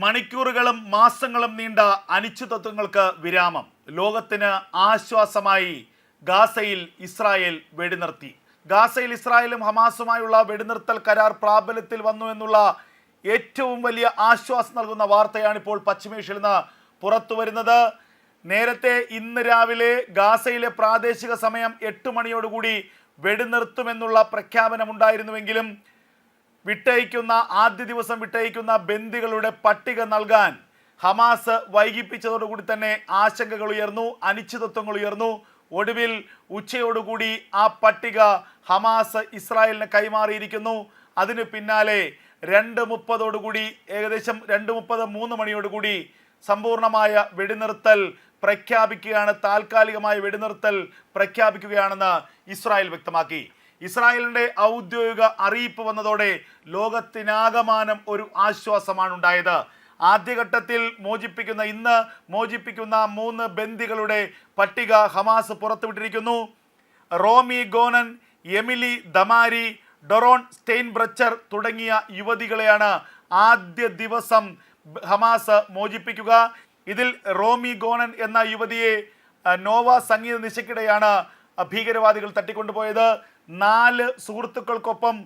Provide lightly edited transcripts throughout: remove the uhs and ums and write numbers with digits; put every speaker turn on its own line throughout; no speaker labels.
മണിക്കൂറുകളും മാസങ്ങളും നീണ്ട അനിശ്ചിതത്വങ്ങൾക്ക് വിരാമം. ലോകത്തിന് ആശ്വാസമായി ഗാസയിൽ ഇസ്രായേൽ വെടിനിർത്തി. ഗാസയിൽ ഇസ്രായേലും ഹമാസുമായുള്ള വെടിനിർത്തൽ കരാർ പ്രാബല്യത്തിൽ വന്നു എന്നുള്ള ഏറ്റവും വലിയ ആശ്വാസം നൽകുന്ന വാർത്തയാണ് ഇപ്പോൾ പശ്ചിമേഷ്യയിൽ നിന്ന് പുറത്തു വരുന്നത്. നേരത്തെ ഇന്ന് രാവിലെ ഗാസയിലെ പ്രാദേശിക സമയം 8 മണിയോടുകൂടി വെടിനിർത്തുമെന്നുള്ള പ്രഖ്യാപനമുണ്ടായിരുന്നുവെങ്കിലും ആദ്യ ദിവസം വിട്ടയക്കുന്ന ബന്ദികളുടെ പട്ടിക നൽകാൻ ഹമാസ് വൈകിപ്പിച്ചതോടുകൂടി തന്നെ ആശങ്കകൾ ഉയർന്നു, അനിശ്ചിതത്വങ്ങൾ ഉയർന്നു. ഒടുവിൽ ഉച്ചയോടുകൂടി ആ പട്ടിക ഹമാസ് ഇസ്രായേലിന് കൈമാറിയിരിക്കുന്നു. അതിന് പിന്നാലെ 2:30 ഏകദേശം 2:30-3 മണിയോടുകൂടി സമ്പൂർണമായ വെടിനിർത്തൽ പ്രഖ്യാപിക്കുകയാണ്. താൽക്കാലികമായ വെടിനിർത്തൽ പ്രഖ്യാപിക്കുകയാണെന്ന് ഇസ്രായേൽ വ്യക്തമാക്കി. ഇസ്രായേലിന്റെ ഔദ്യോഗിക അറിയിപ്പ് വന്നതോടെ ലോകത്തിനാകമാനം ഒരു ആശ്വാസമാണ് ഉണ്ടായത്. ആദ്യഘട്ടത്തിൽ ഇന്ന് മോചിപ്പിക്കുന്ന 3 ബന്ദികളുടെ പട്ടിക ഹമാസ് പുറത്തുവിട്ടിരിക്കുന്നു. റോമി ഗോനൻ, എമിലി ദമാരി, ഡൊറോൺ സ്റ്റെയിൻബ്രച്ചർ തുടങ്ങിയ യുവതികളെയാണ് ആദ്യ ദിവസം ഹമാസ് മോചിപ്പിക്കുക. ഇതിൽ റോമി ഗോനൻ എന്ന യുവതിയെ നോവ സംഗീത നിശയ്ക്കിടെയാണ് ഭീകരവാദികൾ തട്ടിക്കൊണ്ടുപോയത്. 4 സുഹൃത്തുക്കൾക്കൊപ്പം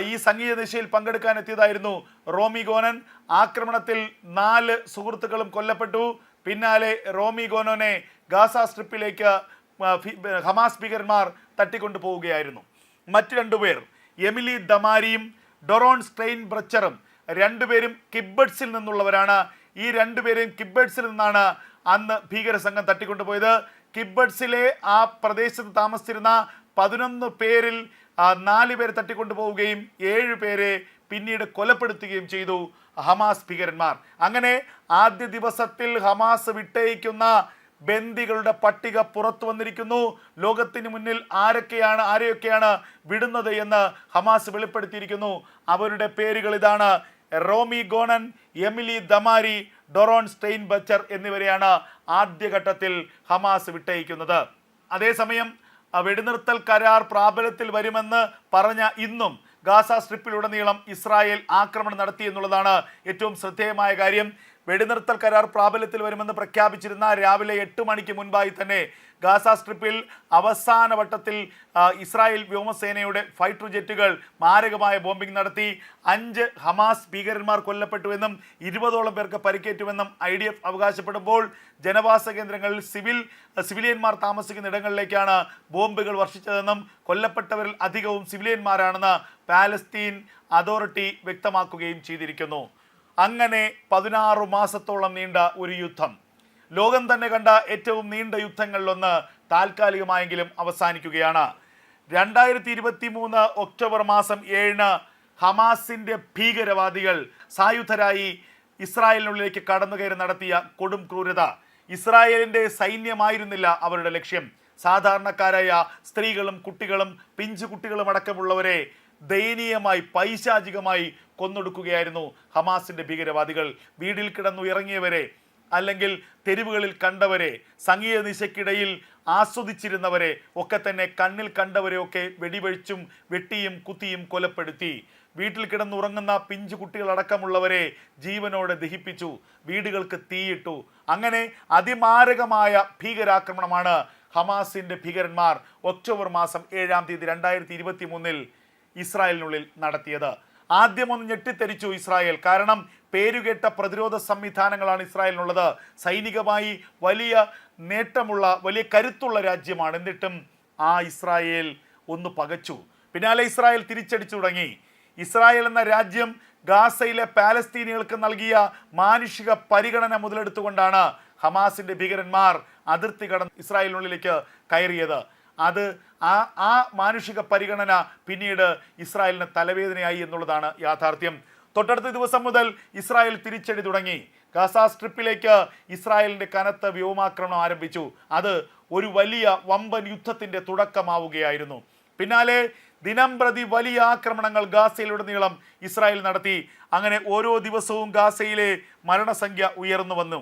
ഈ സംഗീത നിശയിൽ പങ്കെടുക്കാൻ എത്തിയതായിരുന്നു റോമി ഗോനൻ. ആക്രമണത്തിൽ 4 സുഹൃത്തുക്കളും കൊല്ലപ്പെട്ടു. പിന്നാലെ റോമി ഗോനനെ ഗാസ സ്ട്രിപ്പിലേക്ക് ഹമാസ് ഭീകരന്മാർ തട്ടിക്കൊണ്ടുപോവുകയായിരുന്നു. മറ്റു 2 പേർ എമിലി ദമാരിയും ഡൊറോൺ സ്റ്റെയിൻബ്രച്ചറും 2 പേരും കിബ്ബട്സിൽ നിന്നുള്ളവരാണ്. ഈ 2 പേരെയും കിബ്ബട്സിൽ നിന്നാണ് അന്ന് ഭീകര സംഘം തട്ടിക്കൊണ്ടുപോയത്. കിബ്ബട്സിലെ ആ പ്രദേശത്ത് താമസിച്ചിരുന്ന 11 പേരിൽ 4 പേരെ തട്ടിക്കൊണ്ടുപോവുകയും 7 പേരെ പിന്നീട് കൊലപ്പെടുത്തുകയും ചെയ്തു ഹമാസ് ഭീകരന്മാർ. അങ്ങനെ ആദ്യ ദിവസത്തിൽ ഹമാസ് വിട്ടയക്കുന്ന ബന്ദികളുടെ പട്ടിക പുറത്തു വന്നിരിക്കുന്നു. ലോകത്തിന് മുന്നിൽ ആരെയൊക്കെയാണ് വിടുന്നത് എന്ന് ഹമാസ് വെളിപ്പെടുത്തിയിരിക്കുന്നു. അവരുടെ പേരുകൾ ഇതാണ്: റോമി ഗോനൻ, എമിലി ദമാരി, ഡൊറോൺ സ്റ്റെയിൻബ്രച്ചർ എന്നിവരെയാണ് ആദ്യഘട്ടത്തിൽ ഹമാസ് വിട്ടയക്കുന്നത്. അതേസമയം വെടിനിർത്തൽ കരാർ പ്രാബല്യത്തിൽ വരുമെന്ന് പറഞ്ഞ ഇന്നും ഗാസ സ്ട്രിപ്പിലുടനീളം ഇസ്രായേൽ ആക്രമണം നടത്തി എന്നുള്ളതാണ് ഏറ്റവും ശ്രദ്ധേയമായ കാര്യം. വെടിനിർത്തൽ കരാർ പ്രാബല്യത്തിൽ വരുമെന്ന് പ്രഖ്യാപിച്ചിരുന്ന രാവിലെ 8 മണിക്ക് മുൻപായി തന്നെ ഗാസ സ്ട്രിപ്പിൽ അവസാന വട്ടത്തിൽ ഇസ്രായേൽ വ്യോമസേനയുടെ ഫൈറ്റർ ജെറ്റുകൾ മാരകമായ ബോംബിംഗ് നടത്തി. 5 ഹമാസ് ഭീകരന്മാർ കൊല്ലപ്പെട്ടുവെന്നും 20ഓളം പേർക്ക് പരിക്കേറ്റുവെന്നും IDF അവകാശപ്പെടുമ്പോൾ ജനവാസ കേന്ദ്രങ്ങളിൽ സിവിലിയന്മാർ താമസിക്കുന്ന ഇടങ്ങളിലേക്കാണ് ബോംബുകൾ വർഷിച്ചതെന്നും കൊല്ലപ്പെട്ടവരിൽ അധികവും സിവിലിയന്മാരാണെന്ന് പാലസ്തീൻ അതോറിറ്റി വ്യക്തമാക്കുകയും ചെയ്തിരിക്കുന്നു. അങ്ങനെ 16 മാസത്തോളം നീണ്ട ഒരു യുദ്ധം, ലോകം തന്നെ കണ്ട ഏറ്റവും നീണ്ട യുദ്ധങ്ങളിലൊന്ന് താൽക്കാലികമായെങ്കിലും അവസാനിക്കുകയാണ്. 2023 ഒക്ടോബർ മാസം 7 ഹമാസിന്റെ ഭീകരവാദികൾ സായുധരായി ഇസ്രായേലിനുള്ളിലേക്ക് കടന്നുകയറി നടത്തിയ കൊടും ക്രൂരത. ഇസ്രായേലിന്റെ സൈന്യമായിരുന്നില്ല അവരുടെ ലക്ഷ്യം. സാധാരണക്കാരായ സ്ത്രീകളും കുട്ടികളും പിഞ്ചു കുട്ടികളും അടക്കമുള്ളവരെ ദയനീയമായി പൈശാചികമായി കൊന്നൊടുക്കുകയായിരുന്നു ഹമാസിന്റെ ഭീകരവാദികൾ. വീടിൽ കിടന്നുയിറങ്ങിയവരെ, അല്ലെങ്കിൽ തെരുവുകളിൽ കണ്ടവരെ, സംഗീത നിശയ്ക്കിടയിൽ ആസ്വദിച്ചിരുന്നവരെ ഒക്കെ തന്നെ കണ്ണിൽ കണ്ടവരെയൊക്കെ വെടിവെച്ചും വെട്ടിയും കുത്തിയും കൊലപ്പെടുത്തി. വീട്ടിൽ കിടന്നുറങ്ങുന്ന പിഞ്ചു കുട്ടികളടക്കമുള്ളവരെ ജീവനോടെ ദഹിപ്പിച്ചു, വീടുകൾക്ക് തീയിട്ടു. അങ്ങനെ അതിമാരകമായ ഭീകരാക്രമണമാണ് ഹമാസിന്റെ ഭീകരന്മാർ ഒക്ടോബർ മാസം 7 2023 ഇസ്രായേലിനുള്ളിൽ നടത്തിയത്. ആദ്യമൊന്ന് ഞെട്ടിത്തെരിച്ചു ഇസ്രായേൽ. കാരണം പേരുകേട്ട പ്രതിരോധ സംവിധാനങ്ങളാണ് ഇസ്രായേലിനുള്ളത്. സൈനികമായി വലിയ നേട്ടമുള്ള, വലിയ കരുത്തുള്ള രാജ്യമാണ്. എന്നിട്ടും ആ ഇസ്രായേൽ ഒന്ന് പകച്ചു. പിന്നാലെ ഇസ്രായേൽ തിരിച്ചടിച്ചു തുടങ്ങി. ഇസ്രായേൽ എന്ന രാജ്യം ഗാസയിലെ പാലസ്തീനികൾക്ക് നൽകിയ മാനുഷിക പരിഗണന മുതലെടുത്തുകൊണ്ടാണ് ഹമാസിന്റെ ഭീകരന്മാർ അതിർത്തി കടന്ന് ഇസ്രായേലിനുള്ളിലേക്ക് കയറിയത്. ആ മാനുഷിക പരിഗണന പിന്നീട് ഇസ്രായേലിന് തലവേദനയായി എന്നുള്ളതാണ് യാഥാർത്ഥ്യം. തൊട്ടടുത്ത ദിവസം മുതൽ ഇസ്രായേൽ തിരിച്ചടി തുടങ്ങി. ഗാസ സ്ട്രിപ്പിലേക്ക് ഇസ്രായേലിന്റെ കനത്ത വ്യോമാക്രമണം ആരംഭിച്ചു. അത് ഒരു വലിയ വമ്പൻ യുദ്ധത്തിന്റെ തുടക്കമാവുകയായിരുന്നു. പിന്നാലെ ദിനം പ്രതി വലിയ ആക്രമണങ്ങൾ ഗാസയിലുടനീളം ഇസ്രായേൽ നടത്തി. അങ്ങനെ ഓരോ ദിവസവും ഗാസയിലെ മരണസംഖ്യ ഉയർന്നു വന്നു.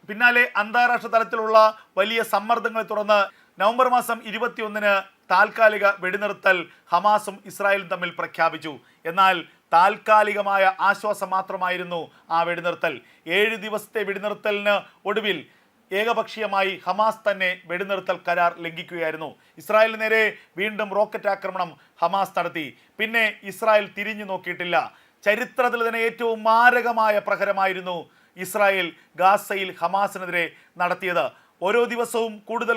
പിന്നാലെ അന്താരാഷ്ട്ര തലത്തിലുള്ള വലിയ സമ്മർദ്ദങ്ങളെ തുടർന്ന് നവംബർ മാസം 21 താൽക്കാലിക വെടിനിർത്തൽ ഹമാസും ഇസ്രായേലും തമ്മിൽ പ്രഖ്യാപിച്ചു. എന്നാൽ താൽക്കാലികമായ ആശ്വാസം മാത്രമായിരുന്നു ആ വെടിനിർത്തൽ. 7 ദിവസത്തെ വെടിനിർത്തലിന് ഒടുവിൽ ഏകപക്ഷീയമായി ഹമാസ് തന്നെ വെടിനിർത്തൽ കരാർ ലംഘിക്കുകയായിരുന്നു. ഇസ്രായേലിന് നേരെ വീണ്ടും റോക്കറ്റ് ആക്രമണം ഹമാസ് നടത്തി. പിന്നെ ഇസ്രായേൽ തിരിഞ്ഞു നോക്കിയിട്ടില്ല. ചരിത്രത്തിൽ തന്നെ ഏറ്റവും മാരകമായ പ്രഹരമായിരുന്നു ഇസ്രായേൽ ഗാസയിൽ ഹമാസിനെതിരെ നടത്തിയത്. ഓരോ ദിവസവും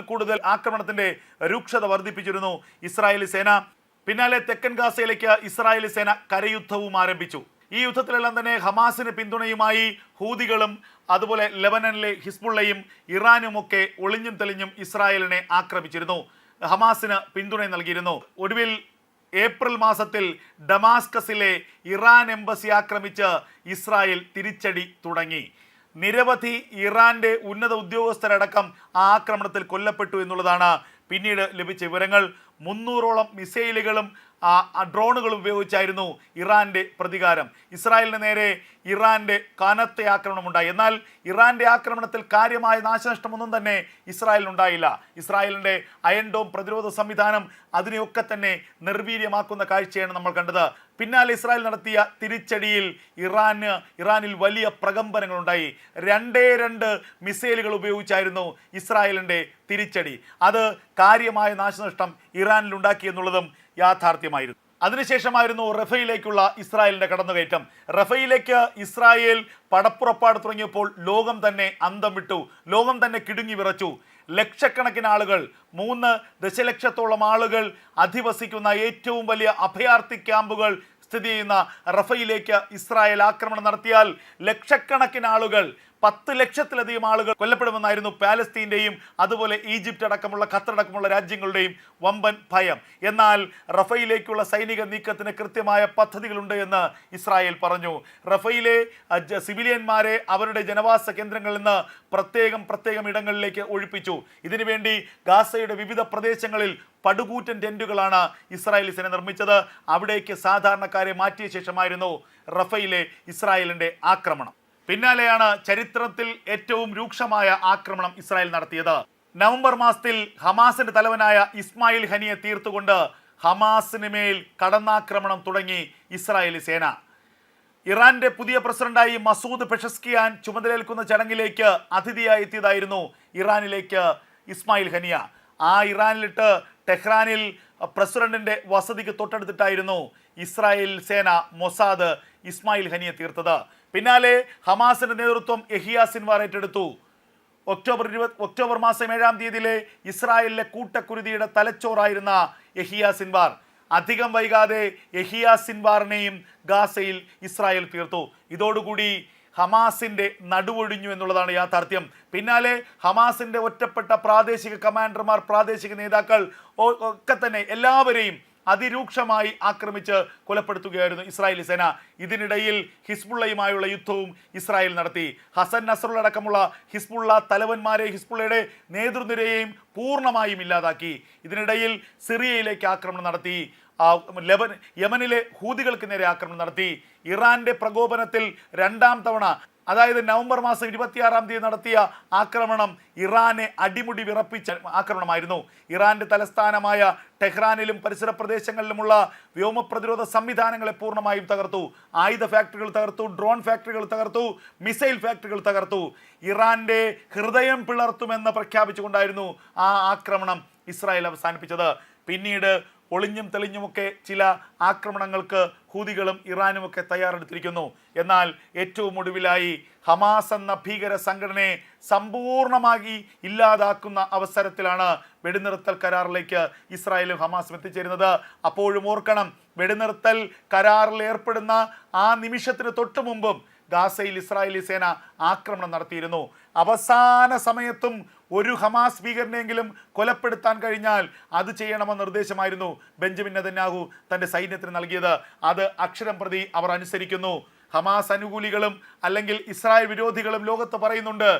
കൂടുതൽ ആക്രമണത്തിന്റെ രൂക്ഷത വർദ്ധിപ്പിച്ചിരുന്നു ഇസ്രായേലി സേന. പിന്നാലെ തെക്കൻ ഗാസയിലേക്ക് ഇസ്രായേലി സേന കരയുദ്ധവും ആരംഭിച്ചു. ഈ യുദ്ധത്തിലെല്ലാം തന്നെ ഹമാസിന് പിന്തുണയുമായി ഹൂതികളും അതുപോലെ ലെബനനിലെ ഹിസ്ബുള്ളയും ഇറാനുമൊക്കെ ഒളിഞ്ഞും തെളിഞ്ഞും ഇസ്രായേലിനെ ആക്രമിച്ചിരുന്നു, ഹമാസിന് പിന്തുണ നൽകിയിരുന്നു. ഒടുവിൽ ഏപ്രിൽ മാസത്തിൽ ഡമാസ്കസിലെ ഇറാൻ എംബസി ആക്രമിച്ച് ഇസ്രായേൽ തിരിച്ചടി തുടങ്ങി. നിരവധി ഇറാന്റെ ഉന്നത ഉദ്യോഗസ്ഥരടക്കം ആ ആക്രമണത്തിൽ കൊല്ലപ്പെട്ടു എന്നുള്ളതാണ് പിന്നീട് ലഭിച്ച വിവരങ്ങൾ. 300ഓളം മിസൈലുകളും ഡ്രോണുകളും ഉപയോഗിച്ചായിരുന്നു ഇറാന്റെ പ്രതികാരം. ഇസ്രായേലിന് നേരെ ഇറാന്റെ കനത്ത ആക്രമണമുണ്ടായി. എന്നാൽ ഇറാന്റെ ആക്രമണത്തിൽ കാര്യമായ നാശനഷ്ടമൊന്നും തന്നെ ഇസ്രായേലിനുണ്ടായില്ല. ഇസ്രായേലിന്റെ അയൺ ഡോം പ്രതിരോധ സംവിധാനം അതിനെയൊക്കെ തന്നെ നിർവീര്യമാക്കുന്ന കാഴ്ചയാണ് നമ്മൾ കണ്ടത്. പിന്നാലെ ഇസ്രായേൽ നടത്തിയ തിരിച്ചടിയിൽ ഇറാനിൽ വലിയ പ്രകമ്പനങ്ങളുണ്ടായി. 2 മിസൈലുകൾ ഉപയോഗിച്ചായിരുന്നു ഇസ്രായേലിന്റെ തിരിച്ചടി. അത് കാര്യമായ നാശനഷ്ടം ഇറാനിൽ ഉണ്ടാക്കി എന്നുള്ളതും യാഥാർത്ഥ്യമായിരുന്നു. അതിനുശേഷമായിരുന്നു റഫയിലേക്കുള്ള ഇസ്രായേലിന്റെ കടന്നുകയറ്റം. റഫയിലേക്ക് ഇസ്രായേൽ പടപ്പുറപ്പാട് തുടങ്ങിയപ്പോൾ ലോകം തന്നെ അന്തം വിട്ടു, ലോകം തന്നെ കിടുങ്ങി വിറച്ചു. ലക്ഷക്കണക്കിന് ആളുകൾ, 3 ദശലക്ഷത്തോളം ആളുകൾ അധിവസിക്കുന്ന ഏറ്റവും വലിയ അഭയാർത്ഥി ക്യാമ്പുകൾ സ്ഥിതി ചെയ്യുന്ന റഫയിലേക്ക് ഇസ്രായേൽ ആക്രമണം നടത്തിയാൽ ലക്ഷക്കണക്കിന് ആളുകൾ, 10 ലക്ഷത്തിലധികം ആളുകൾ കൊല്ലപ്പെടുമെന്നായിരുന്നു പാലസ്തീൻ്റെയും അതുപോലെ ഈജിപ്റ്റ് അടക്കമുള്ള ഖത്തറടക്കമുള്ള രാജ്യങ്ങളുടെയും വമ്പൻ ഭയം. എന്നാൽ റഫയിലേക്കുള്ള സൈനിക നീക്കത്തിന് കൃത്യമായ പദ്ധതികളുണ്ട് എന്ന് ഇസ്രായേൽ പറഞ്ഞു. റഫയിലെ സിവിലിയന്മാരെ അവരുടെ ജനവാസ കേന്ദ്രങ്ങളിൽ നിന്ന് പ്രത്യേകം ഇടങ്ങളിലേക്ക് ഒഴിപ്പിച്ചു. ഇതിനുവേണ്ടി ഗാസയുടെ വിവിധ പ്രദേശങ്ങളിൽ പടുകൂറ്റൻ ടെന്റുകളാണ് ഇസ്രായേലി സേന നിർമ്മിച്ചത്. അവിടേക്ക് സാധാരണക്കാരെ മാറ്റിയ ശേഷമായിരുന്നു റഫയിലെ ഇസ്രായേലിന്റെ ആക്രമണം. പിന്നാലെയാണ് ചരിത്രത്തിൽ ഏറ്റവും രൂക്ഷമായ ആക്രമണം ഇസ്രായേൽ നടത്തിയത്. നവംബർ മാസത്തിൽ ഹമാസിന്റെ തലവനായ ഇസ്മായിൽ ഹനിയെ തീർത്തുകൊണ്ട് ഹമാസിന് മേൽ കടന്നാക്രമണം തുടങ്ങി ഇസ്രായേലി സേന. ഇറാന്റെ പുതിയ പ്രസിഡന്റായി മസൂദ് പെഷസ്കിയാൻ ചുമതലയേൽക്കുന്ന ചടങ്ങിലേക്ക് അതിഥിയായി എത്തിയതായിരുന്നു ഇറാനിലേക്ക് ഇസ്മായിൽ ഹനിയ. ആ ഇറാനിലിട്ട് ടെഹ്റാനിൽ പ്രസിഡന്റിന്റെ വസതിക്ക് തൊട്ടടുത്തിട്ടായിരുന്നു ഇസ്രായേൽ സേന മൊസാദ് ഇസ്മായിൽ ഹനിയെ തീർത്തത്. പിന്നാലെ ഹമാസിന്റെ നേതൃത്വം യഹിയ സിൻവാർ ഏറ്റെടുത്തു. ഒക്ടോബർ മാസം 7-ാം തീയതിയിലെ ഇസ്രായേലിലെ കൂട്ടക്കുരുതിയുടെ തലച്ചോറായിരുന്ന യഹിയ സിൻവാർ അധികം വൈകാതെ യഹിയ സിൻവാറിനെയും ഗാസയിൽ ഇസ്രായേൽ തീർത്തു. ഇതോടുകൂടി ഹമാസിന്റെ നടുവൊഴിഞ്ഞു എന്നുള്ളതാണ് യാഥാർത്ഥ്യം. പിന്നാലെ ഹമാസിന്റെ ഒറ്റപ്പെട്ട പ്രാദേശിക കമാൻഡർമാർ, പ്രാദേശിക നേതാക്കൾ ഒക്കെ തന്നെ എല്ലാവരെയും അതിരൂക്ഷമായി ആക്രമിച്ച് കൊലപ്പെടുത്തുകയായിരുന്നു ഇസ്രായേലി സേന. ഇതിനിടയിൽ ഹിസ്ബുള്ളയുമായുള്ള യുദ്ധവും ഇസ്രായേൽ നടത്തി. ഹസൻ നസ്രുള്ള അടക്കമുള്ള ഹിസ്ബുള്ള തലവന്മാരെ, ഹിസ്ബുള്ളയുടെ നേതൃനിരയെയും പൂർണ്ണമായും ഇല്ലാതാക്കി. ഇതിനിടയിൽ സിറിയയിലേക്ക് ആക്രമണം നടത്തി. യമനിലെ ഹൂതികൾക്ക് നേരെ ആക്രമണം നടത്തി. ഇറാന്റെ പ്രകോപനത്തിൽ 2-ാം തവണ, അതായത് നവംബർ മാസം 26-ാം തീയതി നടത്തിയ ആക്രമണം ഇറാനെ അടിമുടി വിറപ്പിച്ച ആക്രമണമായിരുന്നു. ഇറാന്റെ തലസ്ഥാനമായ ടെഹ്റാനിലും പരിസര പ്രദേശങ്ങളിലുമുള്ള വ്യോമ പ്രതിരോധ സംവിധാനങ്ങളെ പൂർണ്ണമായും തകർത്തു. ആയുധ ഫാക്ടറികൾ തകർത്തു, ഡ്രോൺ ഫാക്ടറികൾ തകർത്തു, മിസൈൽ ഫാക്ടറികൾ തകർത്തു. ഇറാന്റെ ഹൃദയം പിളർത്തുമെന്ന് പ്രഖ്യാപിച്ചുകൊണ്ടായിരുന്നു ആ ആക്രമണം ഇസ്രായേൽ അവസാനിപ്പിച്ചത്. പിന്നീട് ഒളിഞ്ഞും തെളിഞ്ഞുമൊക്കെ ചില ആക്രമണങ്ങൾക്ക് ഹൂതികളും ഇറാനുമൊക്കെ തയ്യാറെടുത്തിരിക്കുന്നു. എന്നാൽ ഏറ്റവും ഒടുവിലായി ഹമാസ് എന്ന ഭീകര സംഘടനയെ സമ്പൂർണ്ണമായി ഇല്ലാതാക്കുന്ന അവസരത്തിലാണ് വെടിനിർത്തൽ കരാറിലേക്ക് ഇസ്രായേലും ഹമാസും എത്തിച്ചേരുന്നത്. അപ്പോഴും ഓർക്കണം, വെടിനിർത്തൽ കരാറിൽ ഏർപ്പെടുന്ന ആ നിമിഷത്തിന് തൊട്ടു മുമ്പും ഗാസയിൽ ഇസ്രായേലി സേന ആക്രമണം നടത്തിയിരുന്നു. അവസാന സമയത്തും ഒരു ഹമാസ് ഭീകരനെങ്കിലും കൊലപ്പെടുത്താൻ കഴിഞ്ഞാൽ അത് ചെയ്യണമെന്ന നിർദ്ദേശമായിരുന്നു ബെഞ്ചമിൻ നെതന്യാഹു തൻ്റെ സൈന്യത്തിന് നൽകിയത്. അത് അക്ഷരം പ്രതി അവർ അനുസരിക്കുന്നു. ഹമാസ് അനുകൂലികളും അല്ലെങ്കിൽ ഇസ്രായേൽ വിരോധികളും ലോകത്ത് പറയുന്നുണ്ട്,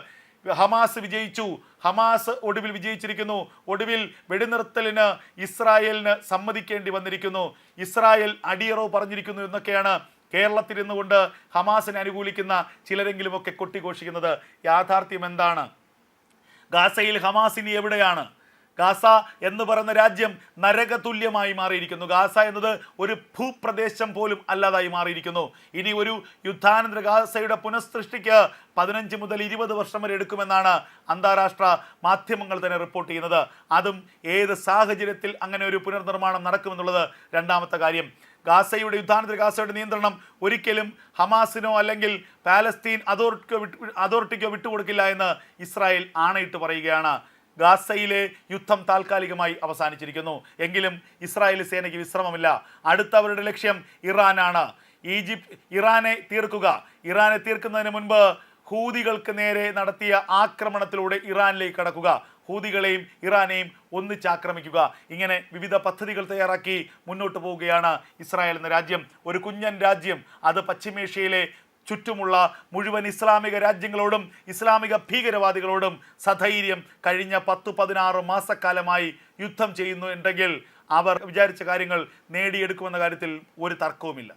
ഹമാസ് വിജയിച്ചു, ഹമാസ് ഒടുവിൽ വിജയിച്ചിരിക്കുന്നു, ഒടുവിൽ വെടിനിർത്തലിന് ഇസ്രായേലിന് സമ്മതിക്കേണ്ടി വന്നിരിക്കുന്നു, ഇസ്രായേൽ അടിയറവ് പറഞ്ഞിരിക്കുന്നു എന്നൊക്കെയാണ് കേരളത്തിൽ ഇരുന്നുകൊണ്ട് ഹമാസിനെ അനുകൂലിക്കുന്ന ചിലരെങ്കിലുമൊക്കെ കൊട്ടിഘോഷിക്കുന്നത്. യാഥാർത്ഥ്യം എന്താണ്? ഗാസയിൽ ഹമാസ് ഇനി എവിടെയാണ്? ഗാസ എന്ന് പറയുന്ന രാജ്യം നരകതുല്യമായി മാറിയിരിക്കുന്നു. ഗാസ എന്നത് ഒരു ഭൂപ്രദേശം പോലും അല്ലാതായി മാറിയിരിക്കുന്നു. ഇനി ഒരു യുദ്ധാനന്തര ഗാസയുടെ പുനഃസൃഷ്ടിക്ക് 15 മുതൽ 20 വർഷം വരെ എടുക്കുമെന്നാണ് അന്താരാഷ്ട്ര മാധ്യമങ്ങൾ തന്നെ റിപ്പോർട്ട് ചെയ്യുന്നത്. അതും ഏത് സാഹചര്യത്തിൽ അങ്ങനെ ഒരു പുനർനിർമ്മാണം നടക്കുമെന്നുള്ളത് രണ്ടാമത്തെ കാര്യം. ഗാസയുടെ യുദ്ധാനന്തര ഗാസയുടെ നിയന്ത്രണം ഒരിക്കലും ഹമാസിനോ അല്ലെങ്കിൽ പാലസ്തീൻ അതോറിറ്റിക്കോ വിട്ടുകൊടുക്കില്ല എന്ന് ഇസ്രായേൽ ആണയിട്ട് പറയുകയാണ്. ഗാസയിലെ യുദ്ധം താൽക്കാലികമായി അവസാനിച്ചിരിക്കുന്നു. എങ്കിലും ഇസ്രായേലി സേനയ്ക്ക് വിശ്രമമില്ല. അടുത്ത അവരുടെ ലക്ഷ്യം ഇറാനാണ്. ഇറാനെ തീർക്കുന്നതിന് മുൻപ് ഹൂതികൾക്ക് നേരെ നടത്തിയ ആക്രമണത്തിലൂടെ ഇറാനിലേക്ക് കടക്കുക, ഹൂതികളെയും ഇറാനെയും ഒന്നിച്ചാക്രമിക്കുക. ഇങ്ങനെ വിവിധ പദ്ധതികൾ തയ്യാറാക്കി മുന്നോട്ട് പോവുകയാണ് ഇസ്രായേൽ എന്ന രാജ്യം. ഒരു കുഞ്ഞൻ രാജ്യം, അത് പശ്ചിമേഷ്യയിലെ ചുറ്റുമുള്ള മുഴുവൻ ഇസ്ലാമിക രാജ്യങ്ങളോടും ഇസ്ലാമിക ഭീകരവാദികളോടും സധൈര്യം കഴിഞ്ഞ 10-16 മാസക്കാലമായി യുദ്ധം ചെയ്യുന്നു എങ്കിൽ അവർ വിചാരിച്ച കാര്യങ്ങൾ നേടിയെടുക്കുമെന്ന കാര്യത്തിൽ ഒരു തർക്കവുമില്ല.